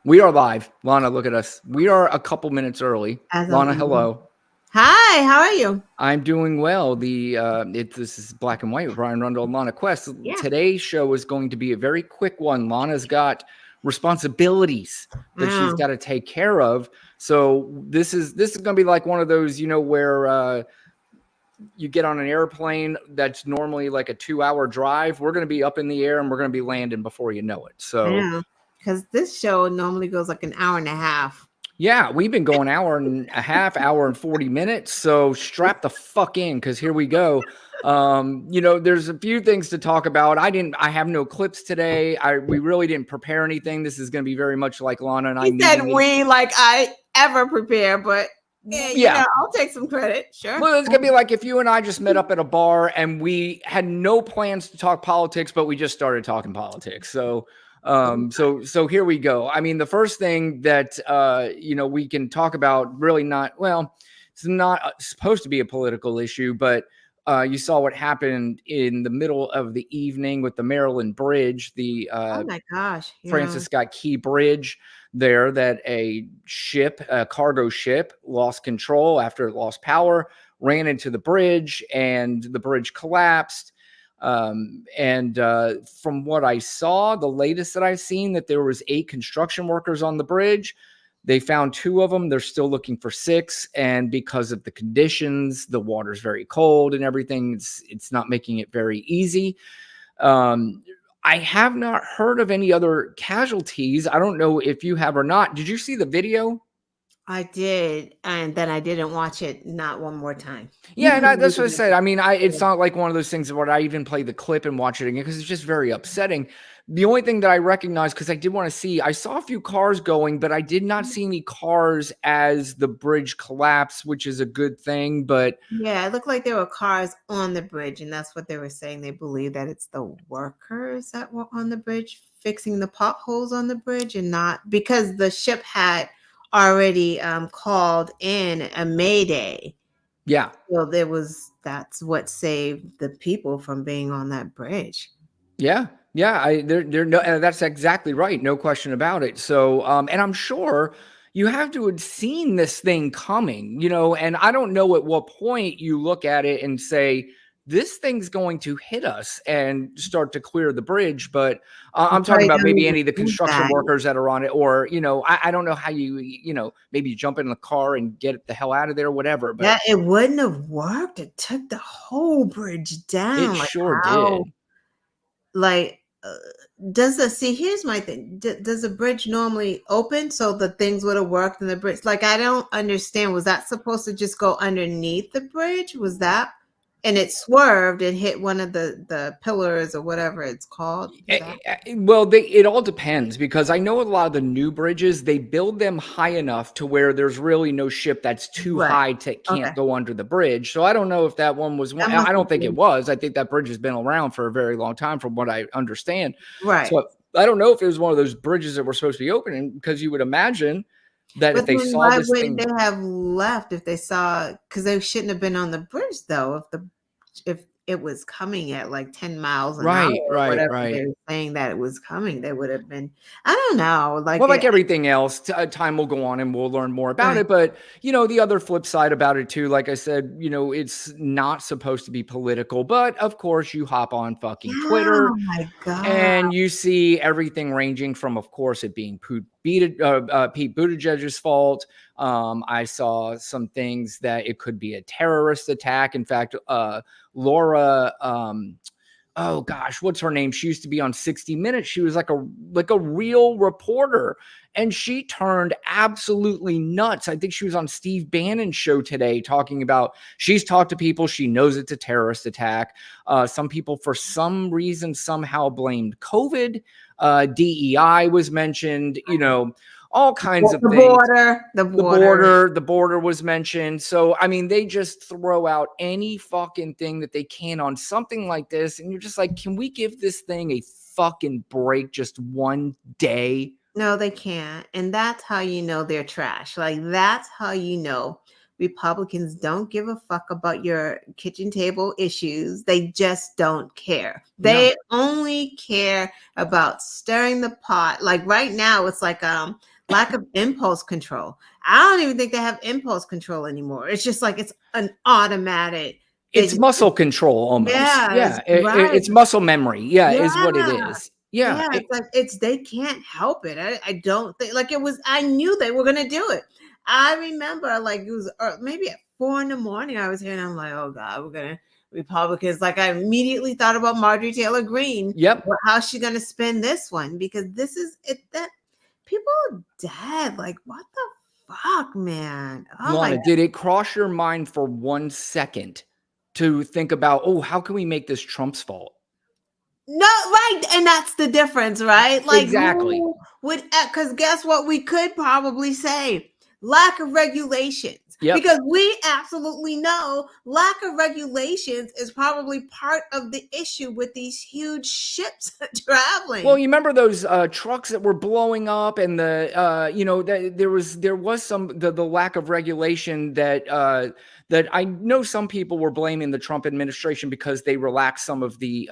We are live. Lana, look at us. We are a couple minutes early. As Lana, I'm, hello. Hi, how are you? I'm doing well. This is Black and White with Brian Rundle and Lana Quest. Yeah. Today's show is going to be a very quick one. Lana's got responsibilities that she's Mm. got to take care of. So this is going to be like one of those, where you get on an airplane that's normally like a 2-hour drive. We're going to be up in the air and we're going to be landing before you know it. I So know, because this show normally goes like an hour and a half. yeah, we've been going hour and a half, hour and 40 minutes. So strap the fuck in because here we go. There's a few things to talk about. I have no clips today. We really didn't prepare anything. This is going to be very much like Lana and I He said meeting. we like I ever prepare, but Yeah. I'll take some credit. Sure. Well, it's going to be like if you and I just met up at a bar and we had no plans to talk politics, but we just started talking politics. So here we go. I mean, the first thing that we can talk about, really not, well, it's not supposed to be a political issue, but you saw what happened in the middle of the evening with the Maryland Bridge, the Oh my gosh. Francis Scott Key Bridge there, that a cargo ship, lost control after it lost power, ran into the bridge, and the bridge collapsed. From what I saw, the latest that I've seen, that there was 8 construction workers on the bridge. They found 2 of them. They're still looking for 6. And because of the conditions, the water's very cold and everything, it's not making it very easy. I have not heard of any other casualties. I don't know if you have or not. Did you see the video? I did, and then I didn't watch it not one more time. Yeah, and that's what I said. I mean, it's not like one of those things where I even play the clip and watch it again because it's just very upsetting. The only thing that I recognize, because I did want to see, I saw a few cars going, but I did not see any cars as the bridge collapsed, which is a good thing. But Yeah, it looked like there were cars on the bridge, and that's what they were saying. They believe that it's the workers that were on the bridge fixing the potholes on the bridge, and not because the ship had already called in a mayday. yeah. So that's what saved the people from being on that bridge. Yeah. Yeah. That's exactly right. No question about it. So, and I'm sure you have to have seen this thing coming, and I don't know at what point you look at it and say, this thing's going to hit us and start to clear the bridge. But I'm talking about maybe any of the construction workers that are on it, or, I don't know how maybe you jump in the car and get the hell out of there, whatever. But Yeah, it wouldn't have worked. It took the whole bridge down. it sure did. Like, here's my thing. Does the bridge normally open so the things would have worked in the bridge? Like, I don't understand. Was that supposed to just go underneath the bridge? Was that? And it swerved and hit one of the pillars or whatever it's called. Well, it all depends, because I know a lot of the new bridges, they build them high enough to where there's really no ship that's too high to can't go under the bridge. So I don't know if that one was one. I don't think it was. I think that bridge has been around for a very long time, from what I understand. Right. So I don't know if it was one of those bridges that were supposed to be opening, because you would imagine that if they saw this thing, why wouldn't they have left if they saw? Because they shouldn't have been on the bridge though. If it was coming at like 10 miles an hour, whatever they were saying that it was coming, they would have been. I don't know. Well, like everything else, time will go on and we'll learn more about it. But, the other flip side about it too, like I said, it's not supposed to be political, but of course you hop on fucking Twitter. Oh my God. And you see everything ranging from, of course, it being Pete Buttigieg's fault. I saw some things that it could be a terrorist attack. In fact, Laura, oh gosh, what's her name? She used to be on 60 Minutes. She was like a real reporter, and she turned absolutely nuts. I think she was on Steve Bannon's show today talking about, she's talked to people. She knows it's a terrorist attack. Some people, for some reason, somehow blamed COVID. DEI was mentioned, all kinds of things. The border was mentioned. So, I mean, they just throw out any fucking thing that they can on something like this. And you're just like, can we give this thing a fucking break just one day? No, they can't. And that's how you know they're trash. Like, that's how you know Republicans don't give a fuck about your kitchen table issues. They just don't care. They only care about stirring the pot. Like right now, it's like lack of impulse control. I don't even think they have impulse control anymore. It's just like it's an automatic. It's muscle control almost. Yeah, Yeah, right. it's muscle memory. Yeah, Yeah. is what it is. Yeah, Yeah, it's like they can't help it. I don't think like it was. I knew they were gonna do it. I remember like it was maybe at 4 a.m. I was here and I'm like, oh God, we're gonna Republicans. Like I immediately thought about Marjorie Taylor Greene. yep. How's she gonna spin this one? Because this is it that people are dead. Like what the fuck, man? Oh my Lana, God. did it cross your mind for 1 second to think about, oh, how can we make this Trump's fault? No, right. And that's the difference, right? Like, Exactly. who would, because guess what? We could probably say lack of regulations Yep. because we absolutely know lack of regulations is probably part of the issue with these huge ships traveling. Well, you remember those trucks that were blowing up, and there was some the lack of regulation that I know some people were blaming the Trump administration because they relaxed some of the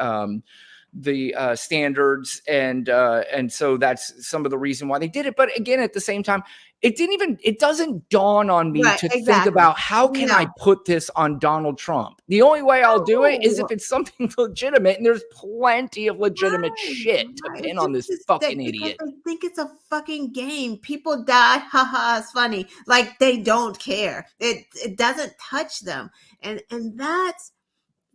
standards, and so that's some of the reason why they did it. But again, at the same time, it doesn't dawn on me Right, to think exactly. about how can I No. put this on Donald Trump. The only way I'll do it is if No. it's something legitimate, and there's plenty of legitimate shit to Right. pin It's on this just fucking because idiot. they think it's a fucking game. People die, haha, it's funny. Like they don't care. It doesn't touch them. And that's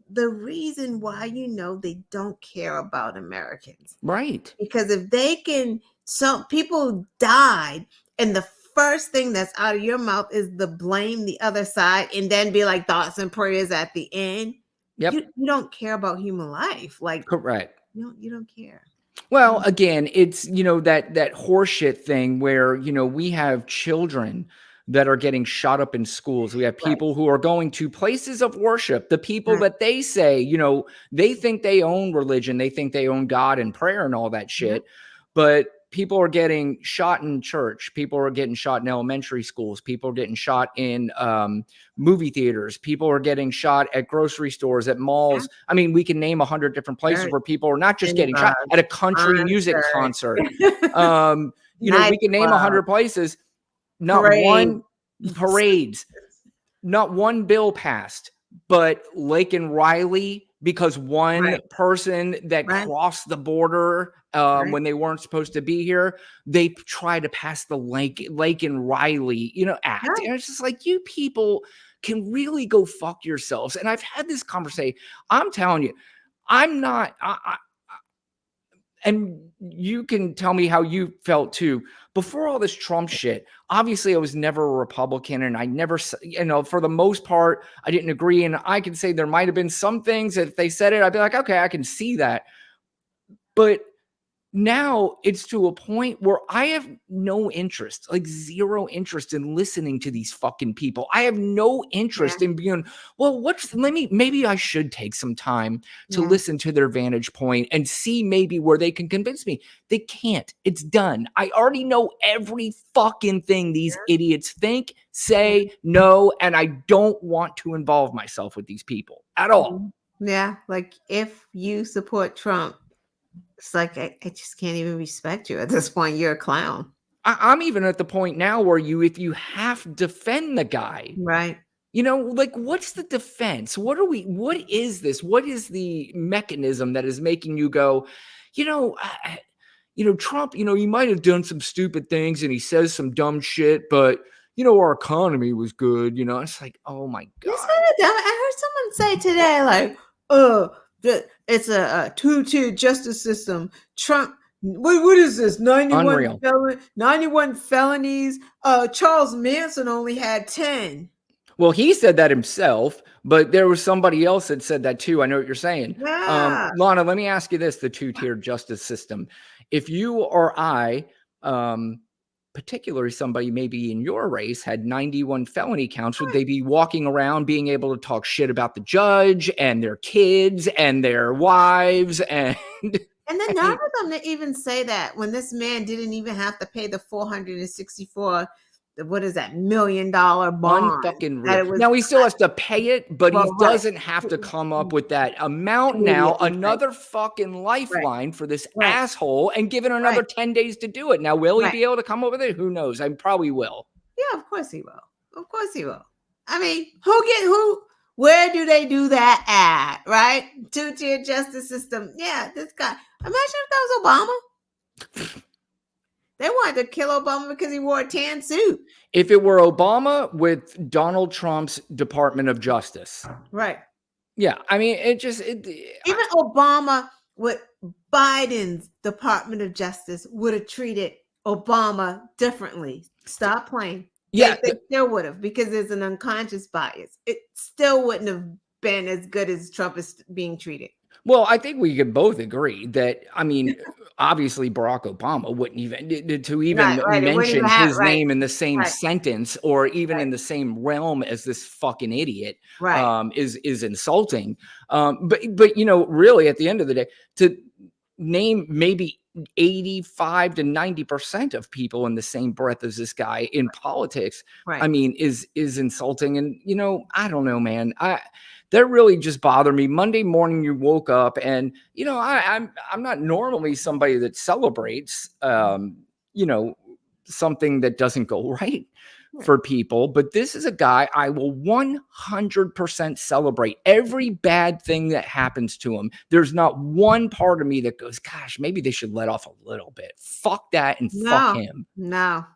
the reason why they don't care about Americans. Right. Because if they can, some people died, and the first thing that's out of your mouth is the blame the other side, and then be like thoughts and prayers at the end. Yep. You don't care about human life. Like Correct. you don't care. Well, again, it's that horseshit thing where we have children that are getting shot up in schools. We have Right. people who are going to places of worship. The people Right. that they say, they think they own religion, they think they own God and prayer and all that shit. But people are getting shot in church. People are getting shot in elementary schools. People are getting shot in movie theaters. People are getting shot at grocery stores, at malls. I mean, we can name 100 different places where people are not just getting shot at a country music concert. We can name 100 places. Not one parades, not one bill passed, but Lake and Riley, because one person that crossed the border when they weren't supposed to be here, they tried to pass the Lake and Riley, act. Right. And it's just like, you people can really go fuck yourselves. And I've had this conversation. I'm telling you, I'm not, and you can tell me how you felt too. Before all this Trump shit, obviously I was never a Republican, and I never, for the most part, I didn't agree. And I can say there might have been some things that if they said it, I'd be like, okay, I can see that. But now it's to a point where I have no interest, like zero interest in listening to these fucking people. I have no interest in being, well, maybe I should take some time to listen to their vantage point and see maybe where they can convince me. They can't. It's done. I already know every fucking thing these idiots think, say, know, and I don't want to involve myself with these people at all. Yeah. Like if you support Trump, it's like I just can't even respect you at this point. You're a clown. I'm even at the point now where if you half defend the guy, right? Like what's the defense? What is this? What is the mechanism that is making you go, Trump, he might have done some stupid things and he says some dumb shit, but our economy was good. It's like, oh my God. I heard someone say today, like, it's a two-tier justice system. Trump, what is this? 91 felonies. Charles Manson only had 10. Well, he said that himself, but there was somebody else that said that too. I know what you're saying. Yeah. Lana, let me ask you this, the two-tier justice system. If you or I, particularly somebody maybe in your race, had 91 felony counts, would they be walking around being able to talk shit about the judge and their kids and their wives? And then none of them to even say that when this man didn't even have to pay the $464 what is that, $1 million bond Unfucking that real. it was Now he still has to pay it, but he well, right. doesn't have to come up with that amount now. Immediately, right, Another fucking right, lifeline for this right, asshole, and give it right, another 10 days to do it. Now, will he right. be able to come up with it? Who knows? I probably will. Yeah, of course he will. Of course he will. I mean, where do they do that at, right? Two-tier justice system. Yeah, this guy. Imagine if that was Obama. They wanted to kill Obama because he wore a tan suit. If it were Obama with Donald Trump's Department of Justice. Right. Yeah, I mean, even Obama with Biden's Department of Justice would have treated Obama differently. Stop playing. Yeah, they still would have, because there's an unconscious bias. It still wouldn't have been as good as Trump is being treated. Well, I think we can both agree that, I mean, obviously Barack Obama wouldn't even mention his name in the same sentence, or even in the same realm as this fucking idiot, is insulting. But you know, really at the end of the day, to name maybe 85 to 90% of people in the same breath as this guy in politics, I mean, is insulting. And, you know, I don't know, man. That really just bothered me. Monday morning, you woke up, and, you know, I'm not normally somebody that celebrates, you know, something that doesn't go right for people, but this is a guy I will 100% celebrate every bad thing that happens to him. There's not one part of me that goes, gosh, maybe they should let off a little bit. Fuck that, and fuck him. No.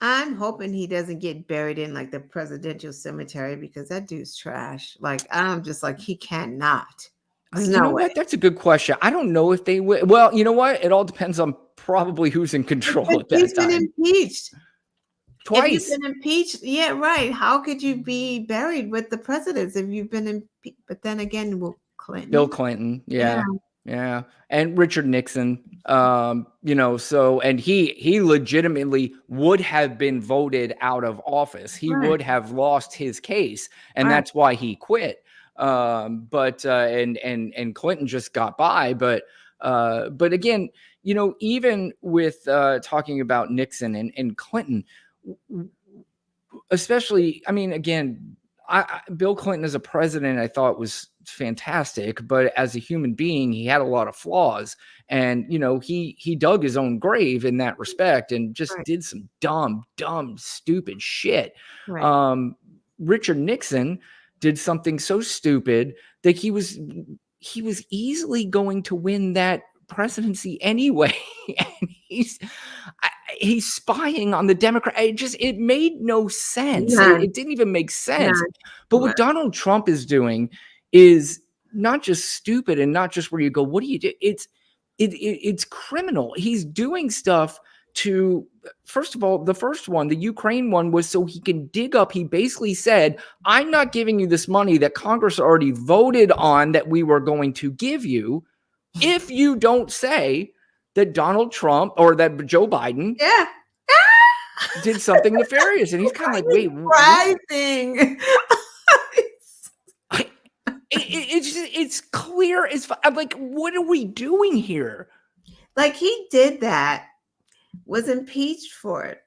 I'm hoping he doesn't get buried in like the presidential cemetery, because that dude's trash. Like, I'm just like, he cannot. You know what? That's a good question. I don't know if they will. Well, you know what? It all depends on probably who's in control at that time. He's been impeached twice. If you've been impeached, yeah, right. How could you be buried with the presidents if you've been impeached? But then again, Bill Clinton, yeah. And Richard Nixon, you know, so, and he legitimately would have been voted out of office. He would have lost his case, and that's why he quit. And Clinton just got by. But again, you know, even with talking about Nixon and Clinton, especially, I mean, again, Bill Clinton as a president, I thought was fantastic, but as a human being, he had a lot of flaws, and, you know, he dug his own grave in that respect, and just did some dumb, stupid shit. Richard Nixon did something so stupid that he was easily going to win that presidency anyway. And he's spying on the Democrat. It made no sense. It didn't even make sense. But what Donald Trump is doing is not just stupid, and not just where you go, what do you do? It's criminal. He's doing stuff to, first of all, the first one, the Ukraine one, was so he can dig up. He basically said, I'm not giving you this money that Congress already voted on that we were going to give you if you don't say that Donald Trump or that Joe Biden did something nefarious. And he's kind of like, wait, rising. It's clear as like, what are we doing here? Like, he did that, was impeached for it,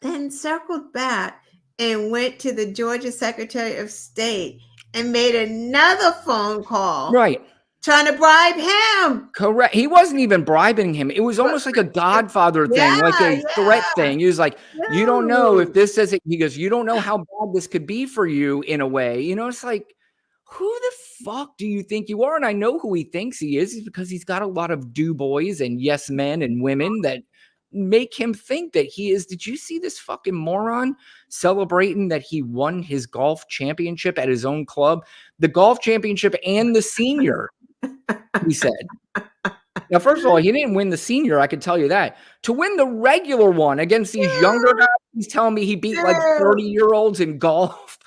then circled back and went to the Georgia Secretary of State and made another phone call. Trying to bribe him. Correct. He wasn't even bribing him. It was almost like a Godfather thing, like a threat thing. He was like, you don't know if this says it. He goes, you don't know how bad this could be for you in a way. You know, it's like, who the fuck do you think you are? And I know who he thinks he is because he's got a lot of do boys and yes men and women that make him think that he is. Did you see this fucking moron celebrating that he won his golf championship at his own club? The golf championship and the senior, he said. Now, first of all, he didn't win the senior, I can tell you that. To win the regular one against these younger guys, he's telling me he beat like 30-year-olds in golf.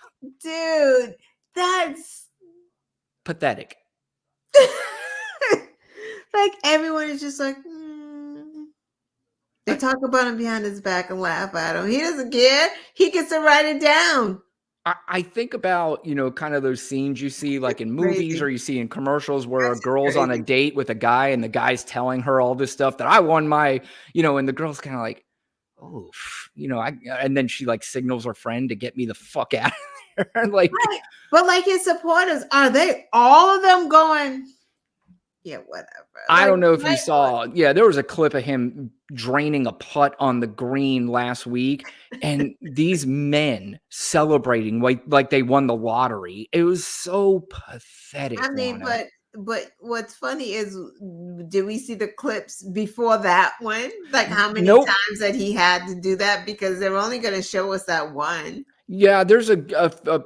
Dude, that's pathetic. Like, everyone is just like, They talk about him behind his back and laugh at him. He doesn't care. He gets to write it down. I think about, you know, kind of those scenes you see like in movies or you see in commercials where a girl's on a date with a guy and the guy's telling her all this stuff that I won my, you know, and the girl's kind of like, oh, and then she like signals her friend to get me the fuck out of there. Like, right. But like his supporters, are they all of them going? Yeah, whatever. I Like, don't know if you saw, there was a clip of him draining a putt on the green last week, and these men celebrating like they won the lottery. It was so pathetic. I mean, Lana. but what's funny is, did we see the clips before that one? Like how many Nope. times that he had to do that, because they're only going to show us that one. Yeah, there's a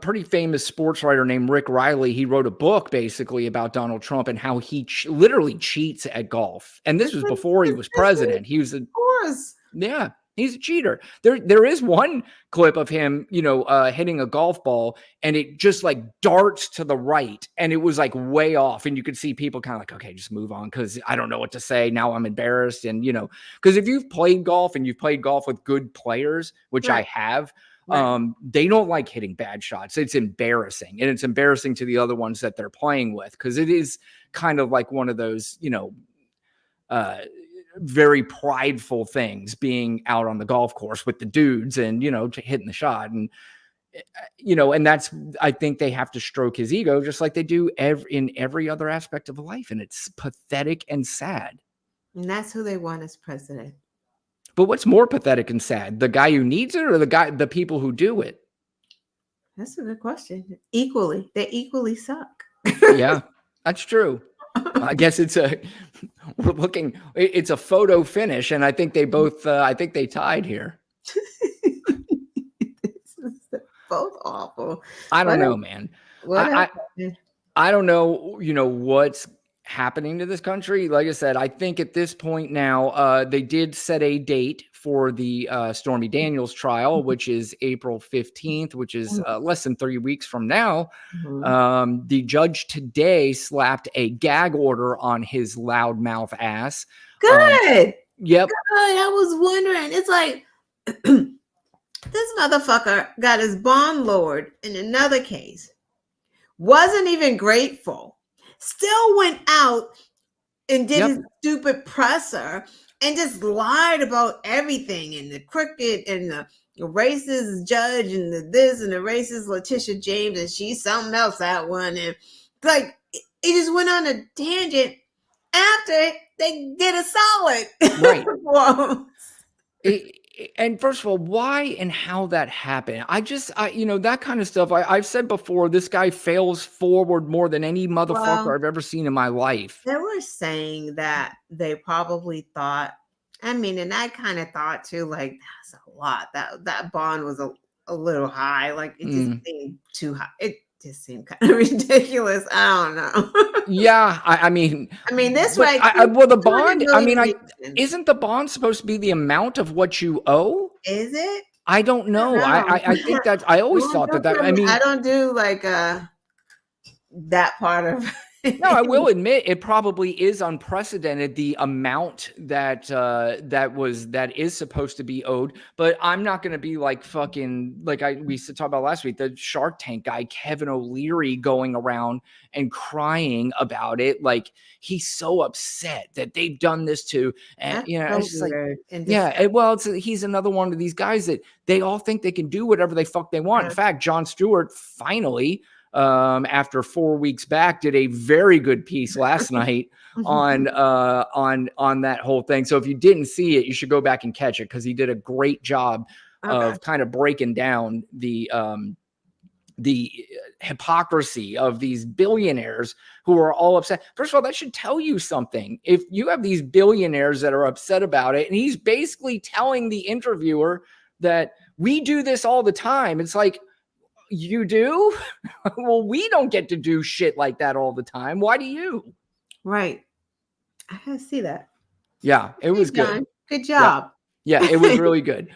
pretty famous sports writer named Rick Riley. He wrote a book basically about Donald Trump and how he literally cheats at golf. And this was before he was president. He was of course. Yeah, he's a cheater. There is one clip of him, hitting a golf ball, and it just like darts to the right, and it was like way off, and you could see people kind of like, okay, just move on because I don't know what to say now. I'm embarrassed, and because if you've played golf and you've played golf with good players, which I have. Right. They don't like hitting bad shots. It's embarrassing. And it's embarrassing to the other ones that they're playing with, because it is kind of like one of those, very prideful things, being out on the golf course with the dudes and, hitting the shot. And, and that's, I think they have to stroke his ego just like they do in every other aspect of life. And it's pathetic and sad. And that's who they want as president. But what's more pathetic and sad, the guy who needs it or the people who do it? That's a good question. Equally, they equally suck. Yeah, that's true. I guess it's a photo finish, and I think they both, they tied here. Both awful. I don't know, man. I don't know, what's happening to this country. Like I said, I think at this point now, they did set a date for the Stormy Daniels trial, which is April 15th, which is less than 3 weeks from now. Mm-hmm. The judge today slapped a gag order on his loudmouth ass. Good. Yep. Good. I was wondering. It's like this motherfucker got his bond lowered in another case. Wasn't even grateful. Still went out and did his stupid presser and just lied about everything, and the cricket and the racist judge and the this and the racist Letitia James, and she's something else, that one. And like, it just went on a tangent after they did a solid. Right. And first of all, why and how that happened? That kind of stuff. I've said before, this guy fails forward more than any motherfucker I've ever seen in my life. They were saying that they probably thought, and I kind of thought too, like, that's a lot. That bond was a little high. Like, it just seemed too high. It just seemed kind of ridiculous. I don't know. Yeah, I mean, this right. The bond. Isn't the bond supposed to be the amount of what you owe? Is it? I don't know. I think that I always thought that. I don't do like that part of. No, I will admit it probably is unprecedented, the amount that is supposed to be owed. But I'm not going to be like fucking we talked about last week, the Shark Tank guy Kevin O'Leary going around and crying about it, like he's so upset that they've done this to, and it's just like, he's another one of these guys that they all think they can do whatever they fuck they want. In fact, Jon Stewart finally, after 4 weeks back, did a very good piece last night on that whole thing. So if you didn't see it, you should go back and catch it, because he did a great job of kind of breaking down the hypocrisy of these billionaires who are all upset. First of all, that should tell you something. If you have these billionaires that are upset about it, and he's basically telling the interviewer that we do this all the time. It's like, you do? Well, we don't get to do shit like that all the time. Why do you? Right. I gotta see that. Yeah, it was good. Good job. Yeah, it was really good.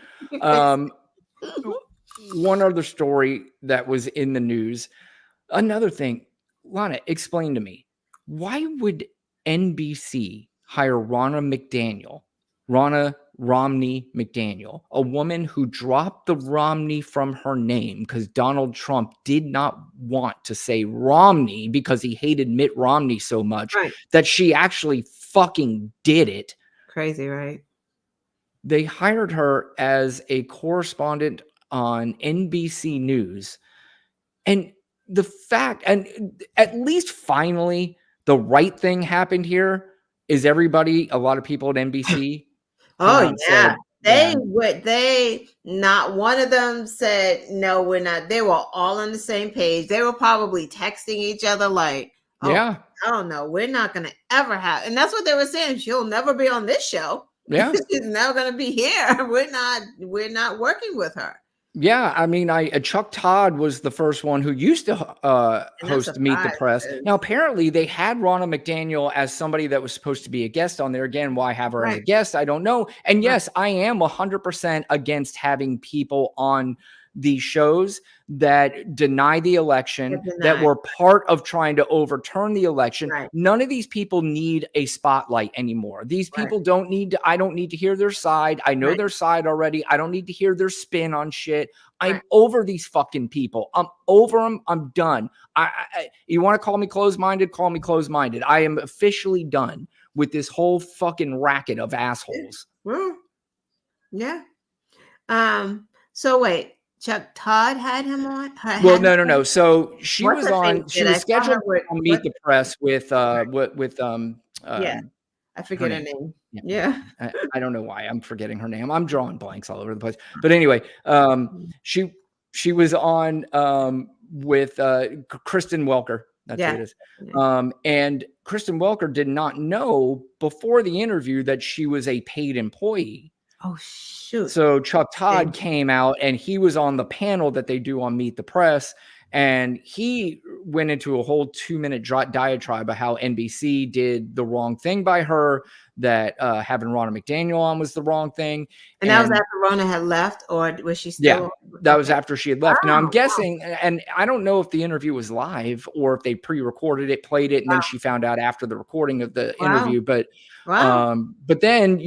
One other story that was in the news. Another thing, Lana, explain to me, why would NBC hire Ronna Romney McDaniel, a woman who dropped the Romney from her name because Donald Trump did not want to say Romney because he hated Mitt Romney so much that she actually fucking did it. Crazy, right? They hired her as a correspondent on NBC News. And the fact, and at least finally, the right thing happened here is a lot of people at NBC came Oh out and yeah. said, yeah, They not one of them said no, we're not. They were all on the same page. They were probably texting each other like, oh, yeah, I don't know, we're not gonna ever have, and that's what they were saying. She'll never be on this show. yeah. She's never gonna be here. We're not working with her. Yeah, I mean, Chuck Todd was the first one who used to And I'm host Meet the surprised Press. Now, because apparently, they had Ronna McDaniel as somebody that was supposed to be a guest on there. Again, why have her as a right, guest? I don't know. And right. yes, I am 100% against having people on these shows that deny the election, They're that denied. were part of trying to overturn the election. Right, None of these people need a spotlight anymore. These right, people don't need to, I don't need to hear their side. I know right, their side already. I don't need to hear their spin on shit. I'm right. over these fucking people. I'm over them. I'm done. You want to call me closed-minded? Call me closed-minded. I am officially done with this whole fucking racket of assholes. Well, yeah. So wait, Chuck Todd had him on? Well, Had no, her no, on? no. So she What's was her face on. She did? I was saw her scheduled with on Meet what? the Press with Right. Yeah, I her forget her name. name. Yeah. Yeah. I don't know why I'm forgetting her name. I'm drawing blanks all over the place. But anyway, she was on with Kristen Welker. That's who Yeah. it is. Yeah. And Kristen Welker did not know before the interview that she was a paid employee. Oh shoot. So Chuck Todd Okay. came out and he was on the panel that they do on Meet the Press. And he went into a whole 2-minute diatribe about how NBC did the wrong thing by her, that having Ronna McDaniel on was the wrong thing. And that was And after Rona had left, or was she yeah, still that was okay? after she had left. Now I'm Wow. Wow. guessing, and I don't know if the interview was live or if they pre-recorded it, played it, and then she found out after the recording of the Wow. interview. Wow. But then,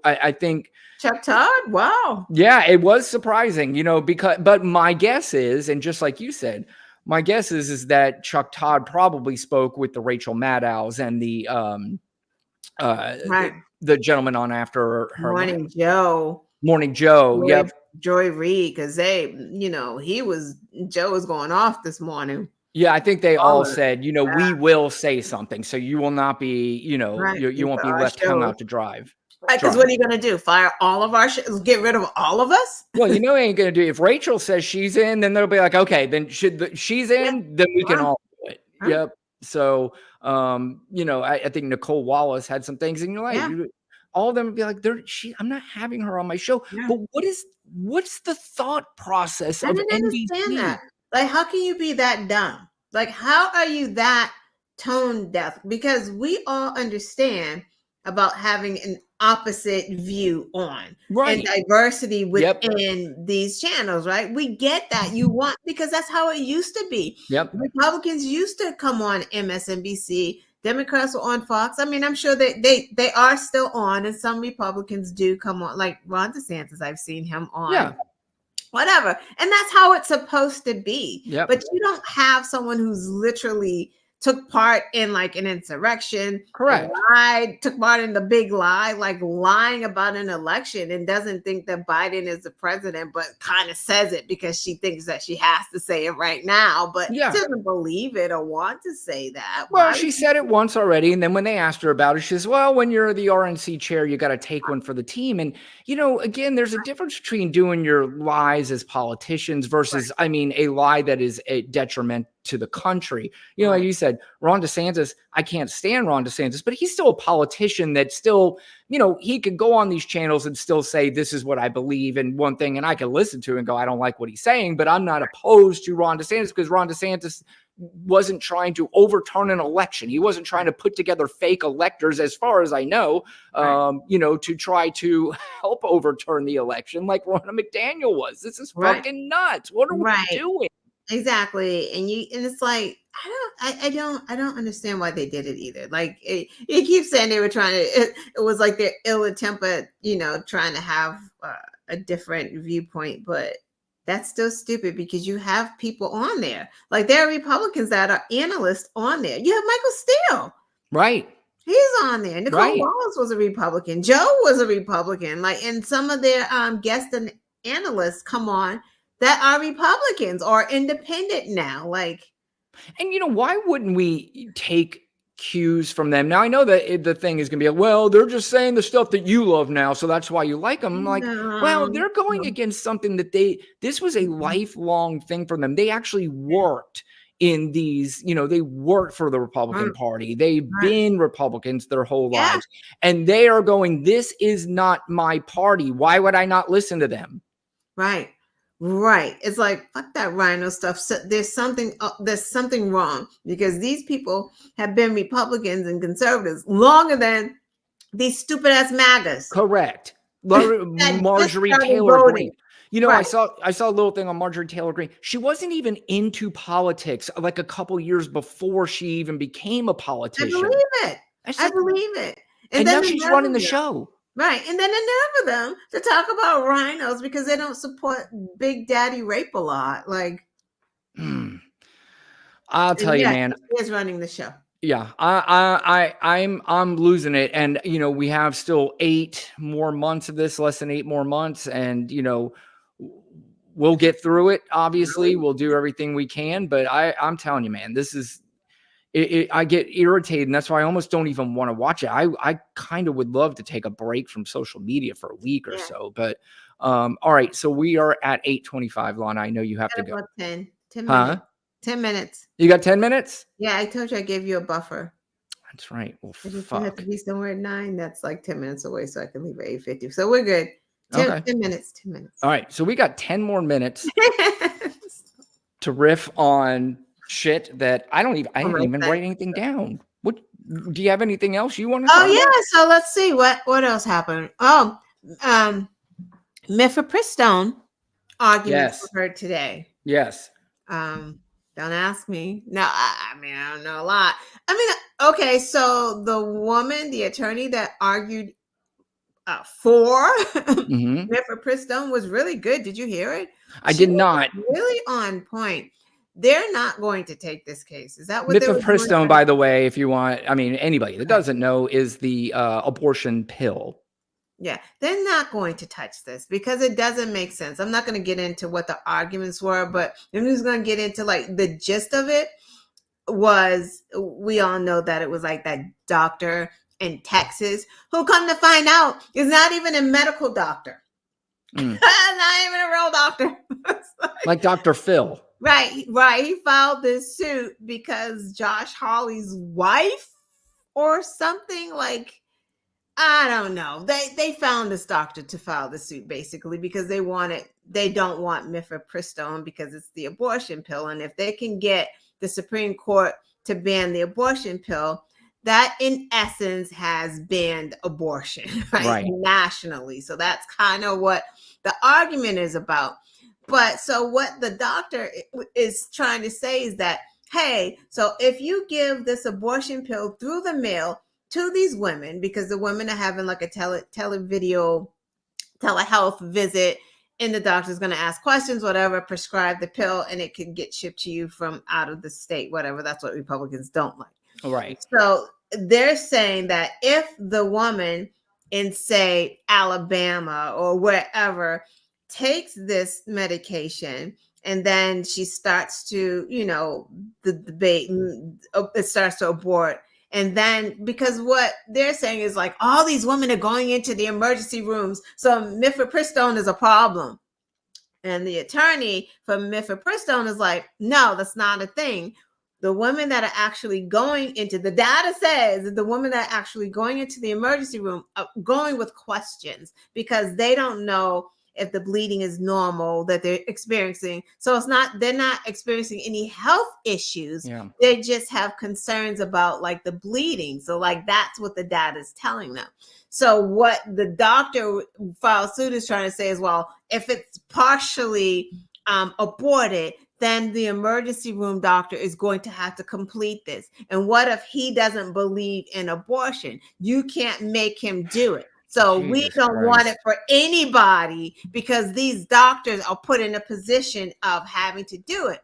I think, Chuck Todd. Wow. yeah, it was surprising, but my guess is, and just like you said, my guess is that Chuck Todd probably spoke with the Rachel Maddows and uh, Right. the gentleman on after her Morning Joe. Morning Joe. Joy, Yep. Joy Reid, because Joe was going off this morning. Yeah, I think they All all of it. said, we will say something, so you will not be, Right. you won't be Our left hung shows. out to dry. Because what are you going to do? Fire all of our shows? Get rid of all of us? Well, ain't gonna do. If Rachel says she's in, then they'll be like, okay, then she's Yeah. in, then we can Wow. all do it. Huh? Yep. So, I think Nicole Wallace had some things, and you're like, Yeah. all of them would be like, I'm not having her on my show. Yeah. But what's the thought process I of didn't understand NBC? that. Like, how can you be that dumb? Like, how are you that tone deaf? Because we all understand about having an opposite view on and Right. diversity Yep. within these channels, right? We get that you want, because that's how it used to be. Yep. Republicans used to come on MSNBC. Democrats were on Fox. I mean, I'm sure they are still on, and some Republicans do come on, like Ron DeSantis. I've seen him on. Yeah. Whatever. And that's how it's supposed to be. Yep. But you don't have someone who's literally took part in like an insurrection, Correct. took part in the big lie, like lying about an election, and doesn't think that Biden is the president, but kind of says it because she thinks that she has to say it right now, but Yeah. doesn't believe it or want to say that. Well, she said it once already, and then when they asked her about it, she says, well, when you're the RNC chair, you got to take one for the team. And, again, there's a difference between doing your lies as politicians versus, I mean, a lie that is a detriment to the country. Like you said, Ron DeSantis, I can't stand Ron DeSantis, but he's still a politician that still, he could go on these channels and still say, this is what I believe in one thing, and I can listen to it and go, I don't like what he's saying, but I'm not opposed to Ron DeSantis because Ron DeSantis wasn't trying to overturn an election. He wasn't trying to put together fake electors, as far as I know, to try to help overturn the election like Ronna McDaniel was. This is fucking nuts. What are we doing? Exactly. And it's like, I don't understand why they did it either. Like it keeps saying they were trying to, it was like they're ill-tempered, trying to have a different viewpoint, but that's still stupid because you have people on there. Like there are Republicans that are analysts on there. You have Michael Steele. Right. He's on there. Nicole Right. Wallace was a Republican. Joe was a Republican. Like, and some of their guests and analysts come on that are Republicans or independent now. Like, And why wouldn't we take cues from them? Now I know that the thing is going to be like, well, they're just saying the stuff that you love now, so that's why you like them. I'm like, no, well, they're going against something that this was a lifelong thing for them. They actually worked in these, they worked for the Republican Party. They've been Republicans their whole lives. And they are going, this is not my party. Why would I not listen to them? Right. It's like, fuck that rhino stuff. So there's something wrong, because these people have been Republicans and conservatives longer than these stupid ass MAGAs. Correct. Marjorie Taylor Greene. I saw a little thing on Marjorie Taylor Greene. She wasn't even into politics like a couple years before she even became a politician. I believe it. And then now she's running the show. Right. And then the nerve of them to talk about rhinos because they don't support Big Daddy rape a lot. Like, I'll tell you, man. He is running the show. Yeah, I'm losing it. And, we have still 8 more months of this, less than 8 more months. And, we'll get through it. Obviously, we'll do everything we can. But I'm telling you, man, this is I get irritated. And that's why I almost don't even want to watch it. I kind of would love to take a break from social media for a week or so. But all right. So we are at 8:25, Lana. I know you have to go. 10 minutes. 10 minutes. You got 10 minutes? Yeah, I told you I gave you a buffer. That's right. Well, fuck. You have to be somewhere at 9. That's like 10 minutes away, so I can leave at 8:50. So we're good. 10 minutes. 10 minutes. All right. So we got 10 more minutes to riff on shit that I didn't even write anything down. What do you have anything else you want to talk about? So let's see what else happened. Mifepristone arguments were heard today. Yes. Don't ask me. No, I don't know a lot. Okay, so the woman, the attorney that argued for mifepristone was really good. Did you hear it? I did not. Really on point. They're not going to take this case. Is that what mifepristone, by the way, if you want, anybody that doesn't know, is the abortion pill. Yeah, they're not going to touch this because it doesn't make sense. I'm not going to get into what the arguments were, but I'm just going to get into like the gist of it. Was we all know that it was like that doctor in Texas who, come to find out, is not even a medical doctor. Not even a real doctor. like Dr. Phil. Right. He filed this suit because Josh Hawley's wife or something, like, I don't know. They found this doctor to file the suit basically because they don't want mifepristone because it's the abortion pill. And if they can get the Supreme Court to ban the abortion pill, that in essence has banned abortion right? Nationally. So that's kind of what the argument is about. But so what the doctor is trying to say is that, hey, so if you give this abortion pill through the mail to these women, because the women are having like a telehealth visit, and the doctor's going to ask questions, whatever, prescribe the pill, and it can get shipped to you from out of the state, whatever. That's what Republicans don't like. Right. So they're saying that if the woman in, say, Alabama or wherever takes this medication and then she starts to, the debate, it starts to abort. And then, because what they're saying is like, all these women are going into the emergency rooms, so mifepristone is a problem. And the attorney for mifepristone is like, no, that's not a thing. The women that are actually going into, the data says that the women that are actually going into the emergency room are going with questions because they don't know if the bleeding is normal that they're experiencing. So they're not experiencing any health issues. Yeah. They just have concerns about like the bleeding. So like, that's what the data is telling them. So what the doctor filed suit is trying to say is, well, if it's partially aborted, then the emergency room doctor is going to have to complete this. And what if he doesn't believe in abortion? You can't make him do it. So Jesus we don't Christ. Want it for anybody because these doctors are put in a position of having to do it.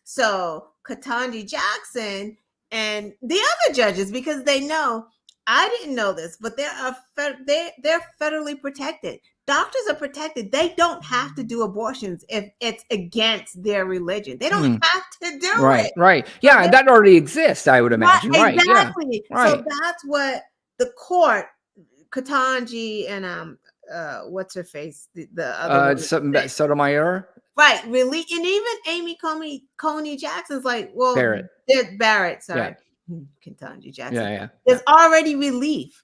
So Ketanji Jackson and the other judges, because they know I didn't know this, but they're federally protected. Doctors are protected. They don't have to do abortions if it's against their religion. They don't have to do it. Right. So Yeah, that already exists, I would imagine. Right. Yeah. exactly. Right. So that's what the court, Katanji and what's her face, the other one, Sotomayor. right, really, and even Amy Coney Jackson's like, well, Barrett, sorry, Ketanji Jackson. Yeah. There's already relief.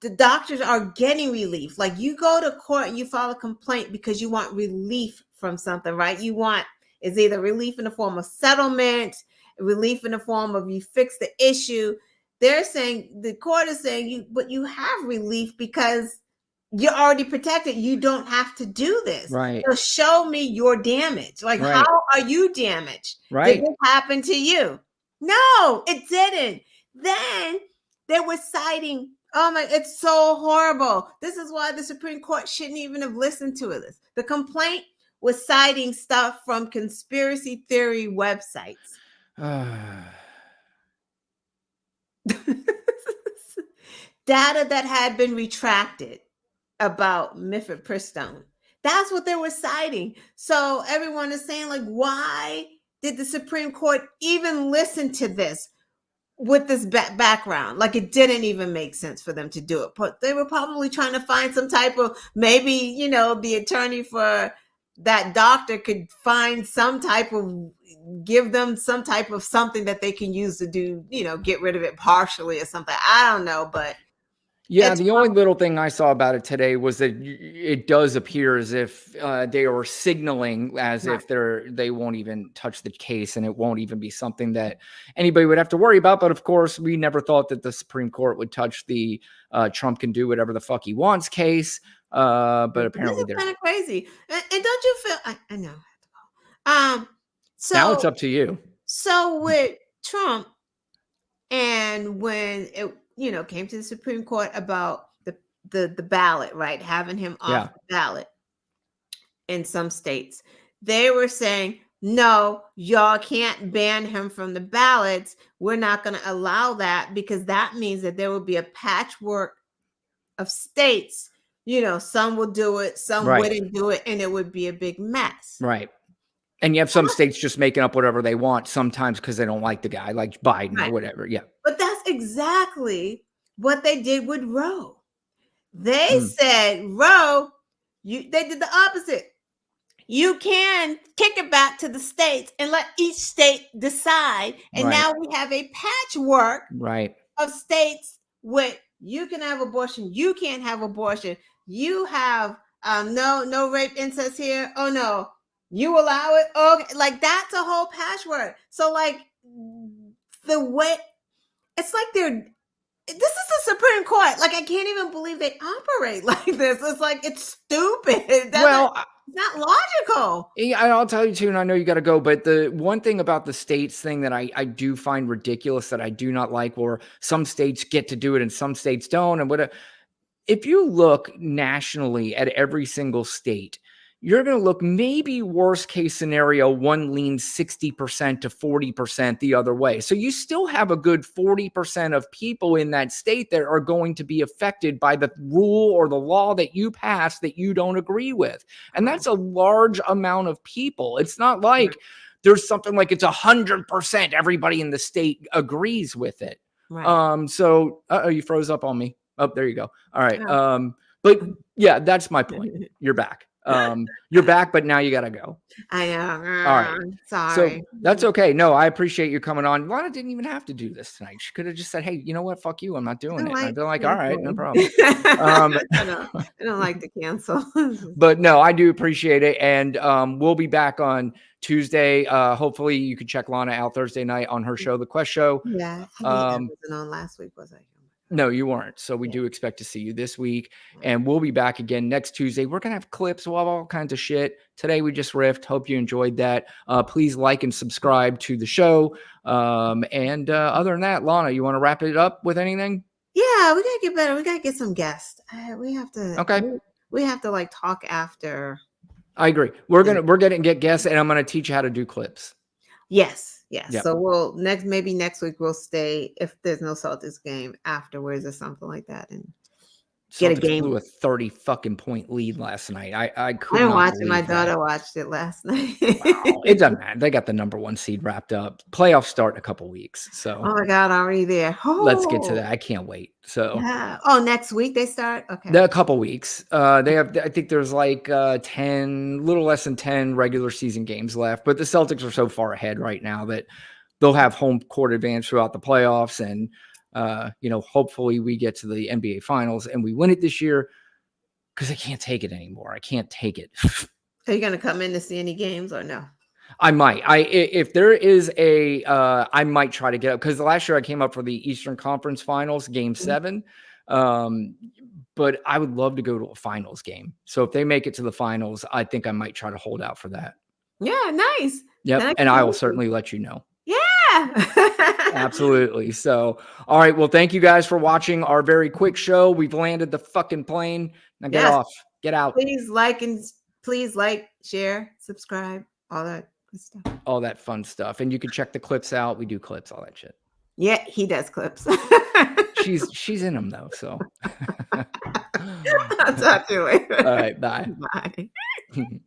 The doctors are getting relief. Like, you go to court and you file a complaint because you want relief from something, right? You want is either relief in the form of settlement, relief in the form of you fix the issue. They're saying, the court is saying, but you have relief because you're already protected. You don't have to do this. Right. So show me your damage. Like, how are you damaged? Right. Did this happen to you? No, it didn't. Then they were citing, oh my, it's so horrible. This is why the Supreme Court shouldn't even have listened to this. The complaint was citing stuff from conspiracy theory websites. Data that had been retracted about mifepristone. That's what they were citing. So everyone is saying, like, why did the Supreme Court even listen to this with this background? Like, it didn't even make sense for them to do it. But they were probably trying to find some type of, maybe, you know, the attorney for that doctor could find some type of, give them some type of something that they can use to do, you know, get rid of it partially or something. I don't know, but yeah, the only little thing I saw about it today was that it does appear as if they are signaling as if they won't even touch the case, and it won't even be something that anybody would have to worry about. But of course, we never thought that the Supreme Court would touch the Trump can do whatever the fuck he wants case. But apparently, they're kind of crazy. And don't you feel? I know. So now it's up to you. So with Trump, and when it, you know, came to the Supreme Court about the ballot, right? Having him off the ballot in some states, they were saying, no, y'all can't ban him from the ballots. We're not going to allow that, because that means that there will be a patchwork of states. You know, some will do it, some wouldn't do it, and it would be a big mess. Right. And you have some states just making up whatever they want sometimes because they don't like the guy, like Biden or whatever. Yeah. But that's exactly what they did with Roe. They said, Roe, they did the opposite. You can kick it back to the states and let each state decide. And now we have a patchwork of states with, you can have abortion, you can't have abortion. You have no rape, incest here. Oh no, you allow it. Okay, like, that's a whole patchwork. So, like, the way it's like this is the Supreme Court. Like, I can't even believe they operate like this. It's like, it's stupid. It's not logical. Yeah, I'll tell you too, and I know you got to go, but the one thing about the states thing that I do find ridiculous, that I do not like, where some states get to do it and some states don't, and if you look nationally at every single state, you're going to look, maybe worst case scenario, one leans 60% to 40% the other way. So you still have a good 40% of people in that state that are going to be affected by the rule or the law that you pass that you don't agree with. And that's a large amount of people. It's not like there's something like it's 100% everybody in the state agrees with it. So you froze up on me. Oh, there you go. All right. But yeah, that's my point. You're back. You're back, but now you gotta go. I know. All right. Sorry. So that's okay. No, I appreciate you coming on. Lana didn't even have to do this tonight. She could have just said, hey, you know what? Fuck you. I'm not doing it. I'd be like, all right, no problem. I don't like to cancel. But no, I do appreciate it. And we'll be back on Tuesday. Hopefully you can check Lana out Thursday night on her show, The Quest Show. Yeah. I wasn't on last week, was I? No, you weren't. So we do expect to see you this week, and we'll be back again next Tuesday. We're going to have clips. We'll have all kinds of shit. Today we just riffed. Hope you enjoyed that. Please like and subscribe to the show. And other than that, Lana, you want to wrap it up with anything? Yeah, we got to get better. We got to get some guests. We have to. Okay. We have to like talk after. I agree. We're going to get guests, and I'm going to teach you how to do clips. Yes. Yeah. Yep. So maybe next week we'll stay if there's no Celtics game afterwards or something like that, and get a Celtics game. blew a 30 fucking point lead last night. I I could didn't not watch it. My believe that. daughter watched it last night. Wow. It doesn't matter. They got the number 1 seed wrapped up. Playoffs start in a couple weeks. So Oh my God, already there. let's get to that. Oh, I can't wait. So yeah. Oh, next week they start? Okay. a couple weeks. They have, I think there's like 10, little less than 10 regular season games left, but the Celtics are so far ahead right now that they'll have home court advantage throughout the playoffs. And, hopefully we get to the NBA finals and we win it this year because I can't take it anymore. I can't take it. Are you going to come in to see any games or no? I might. If there is I might try to get up because last year I came up for the Eastern Conference Finals, Game 7. But I would love to go to a finals game. So if they make it to the finals, I think I might try to hold out for that. Yeah, nice. Yep, and I will certainly let you know. Yeah. Absolutely. So, all right. Well, thank you guys for watching our very quick show. We've landed the fucking plane. Now get Yes. off. Get out. Please like, share, subscribe, all that good stuff. All that fun stuff. And you can check the clips out. We do clips, all that shit. Yeah, he does clips. She's in them though. So I'll talk to you later. all right. Bye. Bye.